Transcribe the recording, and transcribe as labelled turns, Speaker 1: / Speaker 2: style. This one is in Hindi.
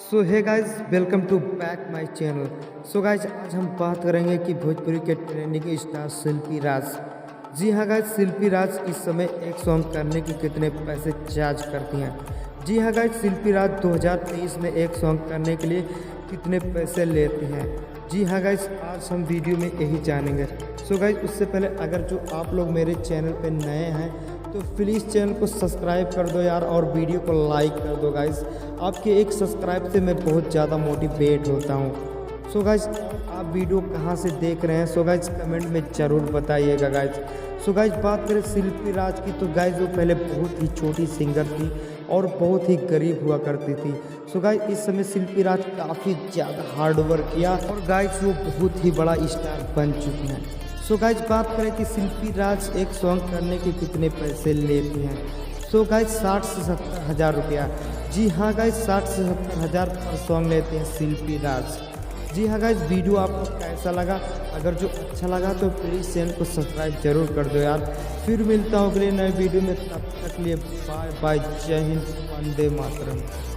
Speaker 1: So hey guys, welcome to back my channel. So guys, आज हम बात करेंगे कि भोजपुरी के ट्रेंडिंग स्टार शिल्पी राज। जी हाँ गाइस, शिल्पी राज इस समय एक सॉन्ग करने के कितने पैसे चार्ज करती हैं। जी हाँ गाइस, शिल्पी राज 2023 में एक सॉन्ग करने के लिए कितने पैसे लेते हैं। जी हाँ गाइस, आज हम वीडियो में यही जानेंगे। सो गाइस, उससे पहले अगर जो आप लोग मेरे चैनल पर नए हैं तो प्लीज़ चैनल को सब्सक्राइब कर दो यार, और वीडियो को लाइक कर दो गाइस। आपके एक सब्सक्राइब से मैं बहुत ज़्यादा मोटिवेट होता हूँ। सो गाइस, आप वीडियो कहाँ से देख रहे हैं सो गाइस कमेंट में ज़रूर बताइएगा गाइस। सो गाइस, बात करें शिल्पी राज की तो गाइस वो पहले बहुत ही छोटी सिंगर थी और बहुत ही गरीब हुआ करती थी। सो गाइस, इस समय शिल्पी राज काफ़ी ज़्यादा हार्ड वर्क किया और गाइस वो बहुत ही बड़ा स्टार बन चुकी हैं। सो गाइस, बात करें कि शिल्पी राज एक सॉन्ग करने के कितने पैसे लेती हैं। सो गाइस, 60 से 70 हज़ार रुपया। जी हाँ गाइस, 60 से 70 हज़ार पर सॉन्ग लेते हैं शिल्पी राज। जी हाँ गाइस, वीडियो आपको कैसा लगा? अगर जो अच्छा लगा तो प्लीज़ चैनल को सब्सक्राइब जरूर कर दो यार। फिर मिलता हूँ अगले नए वीडियो में, तब तक लिए बाय बाय। जय हिंद, वंदे मातरम।